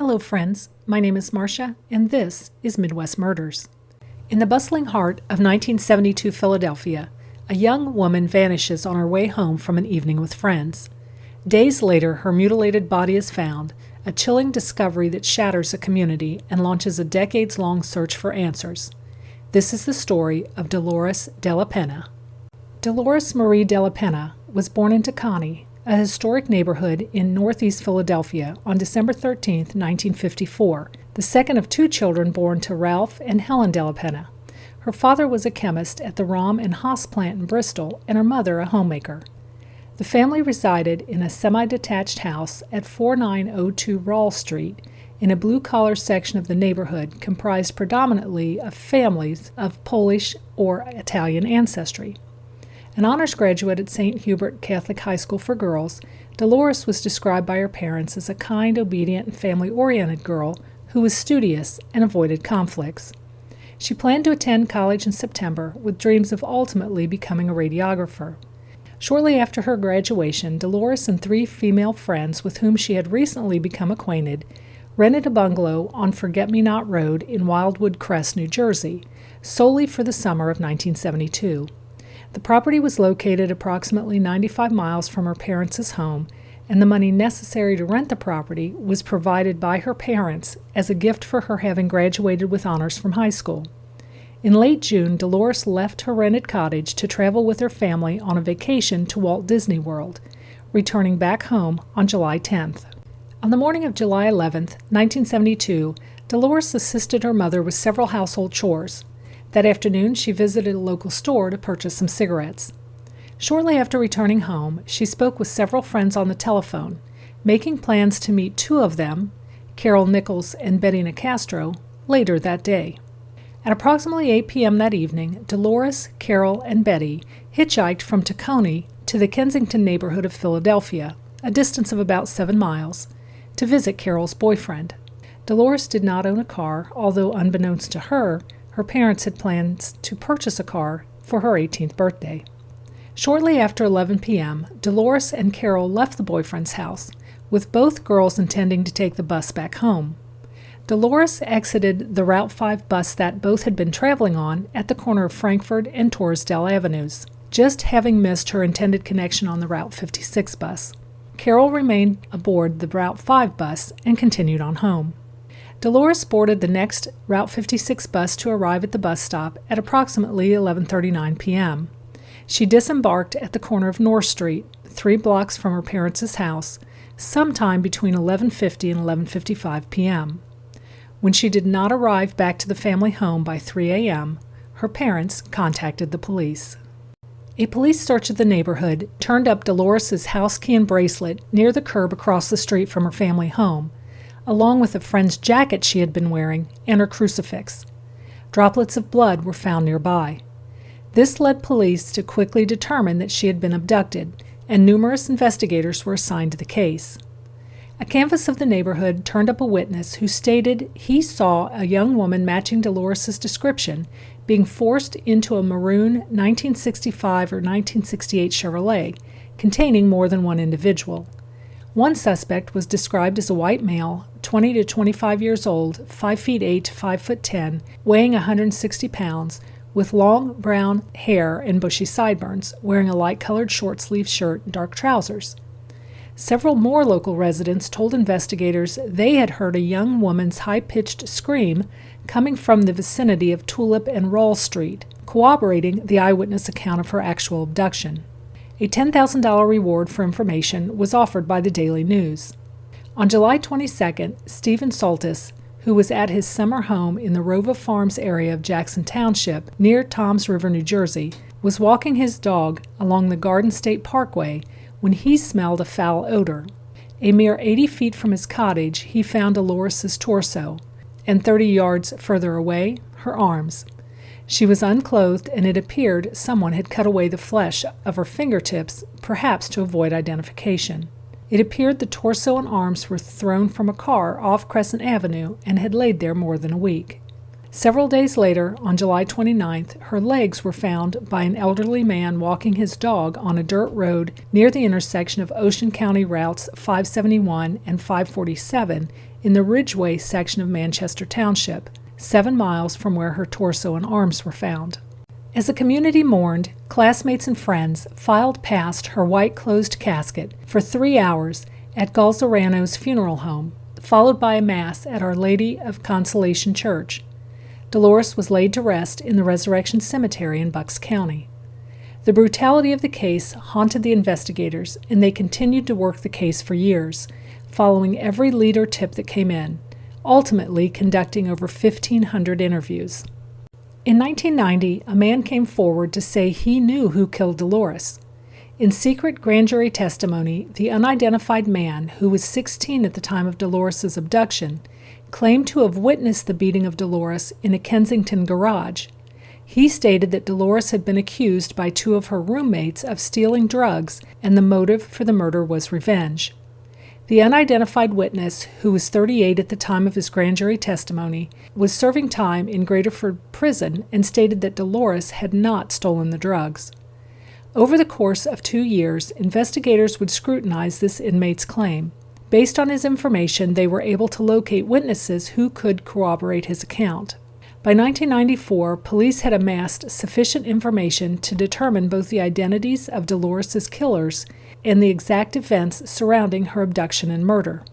Hello, friends. My name is Marcia, and this is Midwest Murders. In the bustling heart of 1972 Philadelphia, a young woman vanishes on her way home from an evening with friends. Days later, her mutilated body is found, a chilling discovery that shatters a community and launches a decades-long search for answers. This is the story of Dolores Della Penna. Dolores Marie Della Penna was born in Tacony, a historic neighborhood in northeast Philadelphia, on December 13, 1954, the second of two children born to Ralph and Helen Della Penna. Her father was a chemist at the Rom and Haas plant in Bristol, and her mother a homemaker. The family resided in a semi-detached house at 4902 Rawle Street, in a blue-collar section of the neighborhood comprised predominantly of families of Polish or Italian ancestry. An honors graduate at St. Hubert Catholic High School for Girls, Dolores was described by her parents as a kind, obedient, and family-oriented girl who was studious and avoided conflicts. She planned to attend college in September with dreams of ultimately becoming a radiographer. Shortly after her graduation, Dolores and three female friends with whom she had recently become acquainted rented a bungalow on Forget-Me-Not Road in Wildwood Crest, New Jersey, solely for the summer of 1972. The property was located approximately 95 miles from her parents' home, and the money necessary to rent the property was provided by her parents as a gift for her having graduated with honors from high school. In late June, Dolores left her rented cottage to travel with her family on a vacation to Walt Disney World, returning back home on July 10th. On the morning of July 11th, 1972, Dolores assisted her mother with several household chores. That afternoon, she visited a local store to purchase some cigarettes. Shortly after returning home, she spoke with several friends on the telephone, making plans to meet two of them, Carol Nichols and Betty Nicastro, later that day. At approximately 8 p.m. that evening, Dolores, Carol, and Betty hitchhiked from Tacony to the Kensington neighborhood of Philadelphia, a distance of about 7 miles, to visit Carol's boyfriend. Dolores did not own a car, although unbeknownst to her parents had plans to purchase a car for her 18th birthday. Shortly after 11 p.m., Dolores and Carol left the boyfriend's house, with both girls intending to take the bus back home. Dolores exited the Route 5 bus that both had been traveling on at the corner of Frankford and Torresdale Avenues, just having missed her intended connection on the Route 56 bus. Carol remained aboard the Route 5 bus and continued on home. Dolores boarded the next Route 56 bus to arrive at the bus stop at approximately 11:39 p.m. She disembarked at the corner of North Street, 3 blocks from her parents' house, sometime between 11:50 and 11:55 p.m. When she did not arrive back to the family home by 3 a.m., her parents contacted the police. A police search of the neighborhood turned up Dolores' house key and bracelet near the curb across the street from her family home, along with a friend's jacket she had been wearing and her crucifix. Droplets of blood were found nearby. This led police to quickly determine that she had been abducted, and numerous investigators were assigned to the case. A canvass of the neighborhood turned up a witness who stated he saw a young woman matching Dolores' description being forced into a maroon 1965 or 1968 Chevrolet containing more than one individual. One suspect was described as a white male, 20 to 25 years old, 5 feet 8 to 5 foot 10, weighing 160 pounds, with long brown hair and bushy sideburns, wearing a light-colored short-sleeved shirt and dark trousers. Several more local residents told investigators they had heard a young woman's high-pitched scream coming from the vicinity of Tulip and Rawle Street, corroborating the eyewitness account of her actual abduction. A $10,000 reward for information was offered by the Daily News. On July 22nd, Stephen Soltis, who was at his summer home in the Rova Farms area of Jackson Township near Toms River, New Jersey, was walking his dog along the Garden State Parkway when he smelled a foul odor. A mere 80 feet from his cottage, he found Dolores' torso, and 30 yards further away, her arms. She was unclothed, and it appeared someone had cut away the flesh of her fingertips, perhaps to avoid identification. It appeared the torso and arms were thrown from a car off Crescent Avenue and had laid there more than a week. Several days later, on July 29th, her legs were found by an elderly man walking his dog on a dirt road near the intersection of Ocean County routes 571 and 547 in the Ridgeway section of Manchester Township, 7 miles from where her torso and arms were found. As the community mourned, classmates and friends filed past her white closed casket for 3 hours at Galzarano's funeral home, followed by a mass at Our Lady of Consolation Church. Dolores was laid to rest in the Resurrection Cemetery in Bucks County. The brutality of the case haunted the investigators, and they continued to work the case for years, following every lead or tip that came in, ultimately conducting over 1,500 interviews. In 1990, a man came forward to say he knew who killed Dolores. In secret grand jury testimony, the unidentified man, who was 16 at the time of Dolores' abduction, claimed to have witnessed the beating of Dolores in a Kensington garage. He stated that Dolores had been accused by 2 of her roommates of stealing drugs, and the motive for the murder was revenge. The unidentified witness, who was 38 at the time of his grand jury testimony, was serving time in Graterford Prison and stated that Dolores had not stolen the drugs. Over the course of 2 years, investigators would scrutinize this inmate's claim. Based on his information, they were able to locate witnesses who could corroborate his account. By 1994, police had amassed sufficient information to determine both the identities of Dolores' killers and the exact events surrounding her abduction and murder.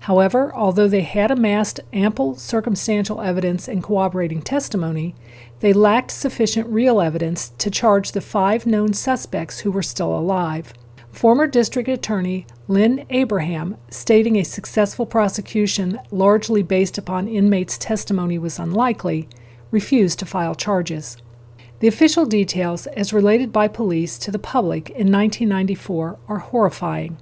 However, although they had amassed ample circumstantial evidence and corroborating testimony, they lacked sufficient real evidence to charge the 5 known suspects who were still alive. Former District Attorney Lynn Abraham, stating a successful prosecution largely based upon inmates' testimony was unlikely, refused to file charges. The official details, as related by police to the public in 1994, are horrifying.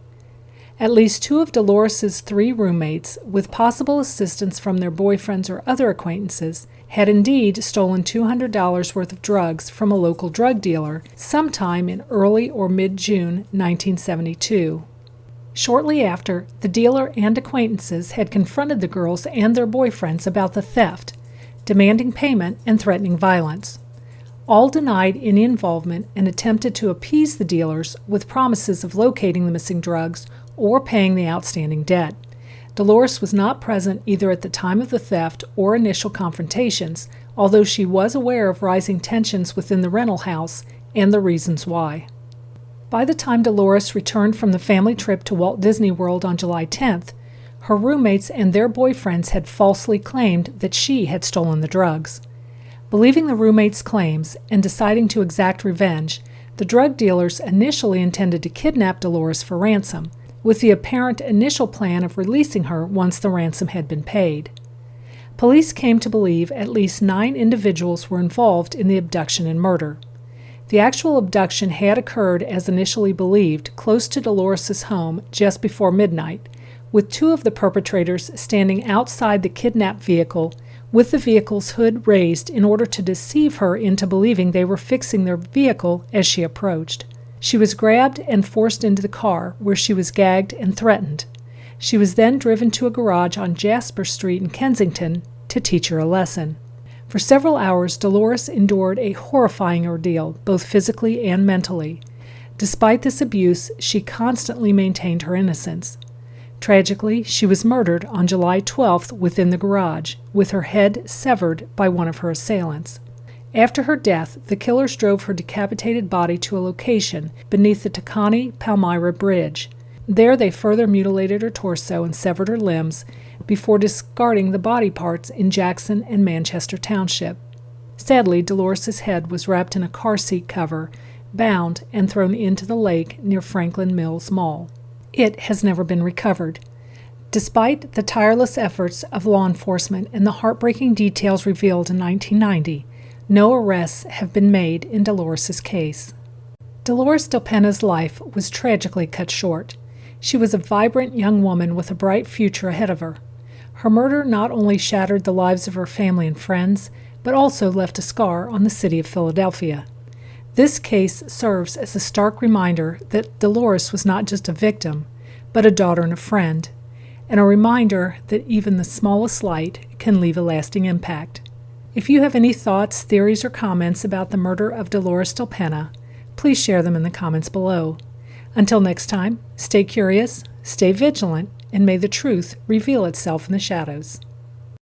At least 2 of Dolores' 3 roommates, with possible assistance from their boyfriends or other acquaintances, had indeed stolen $200 worth of drugs from a local drug dealer sometime in early or mid-June 1972. Shortly after, the dealer and acquaintances had confronted the girls and their boyfriends about the theft, demanding payment and threatening violence. All denied any involvement and attempted to appease the dealers with promises of locating the missing drugs or paying the outstanding debt. Dolores was not present either at the time of the theft or initial confrontations, although she was aware of rising tensions within the rental house and the reasons why. By the time Dolores returned from the family trip to Walt Disney World on July 10th, her roommates and their boyfriends had falsely claimed that she had stolen the drugs. Believing the roommates' claims and deciding to exact revenge, the drug dealers initially intended to kidnap Dolores for ransom, with the apparent initial plan of releasing her once the ransom had been paid. Police came to believe at least 9 individuals were involved in the abduction and murder. The actual abduction had occurred, as initially believed, close to Dolores' home just before midnight, with 2 of the perpetrators standing outside the kidnapped vehicle with the vehicle's hood raised in order to deceive her into believing they were fixing their vehicle as she approached. She was grabbed and forced into the car, where she was gagged and threatened. She was then driven to a garage on Jasper Street in Kensington to teach her a lesson. For several hours, Dolores endured a horrifying ordeal, both physically and mentally. Despite this abuse, she constantly maintained her innocence. Tragically, she was murdered on July 12th within the garage, with her head severed by one of her assailants. After her death, the killers drove her decapitated body to a location beneath the Tacony-Palmyra Bridge. There they further mutilated her torso and severed her limbs before discarding the body parts in Jackson and Manchester Township. Sadly, Dolores' head was wrapped in a car seat cover, bound, and thrown into the lake near Franklin Mills Mall. It has never been recovered. Despite the tireless efforts of law enforcement and the heartbreaking details revealed in 1990, no arrests have been made in Dolores' case. Dolores Della Penna's life was tragically cut short. She was a vibrant young woman with a bright future ahead of her. Her murder not only shattered the lives of her family and friends, but also left a scar on the city of Philadelphia. This case serves as a stark reminder that Dolores was not just a victim, but a daughter and a friend, and a reminder that even the smallest light can leave a lasting impact. If you have any thoughts, theories, or comments about the murder of Dolores Della Penna, please share them in the comments below. Until next time, stay curious, stay vigilant, and may the truth reveal itself in the shadows.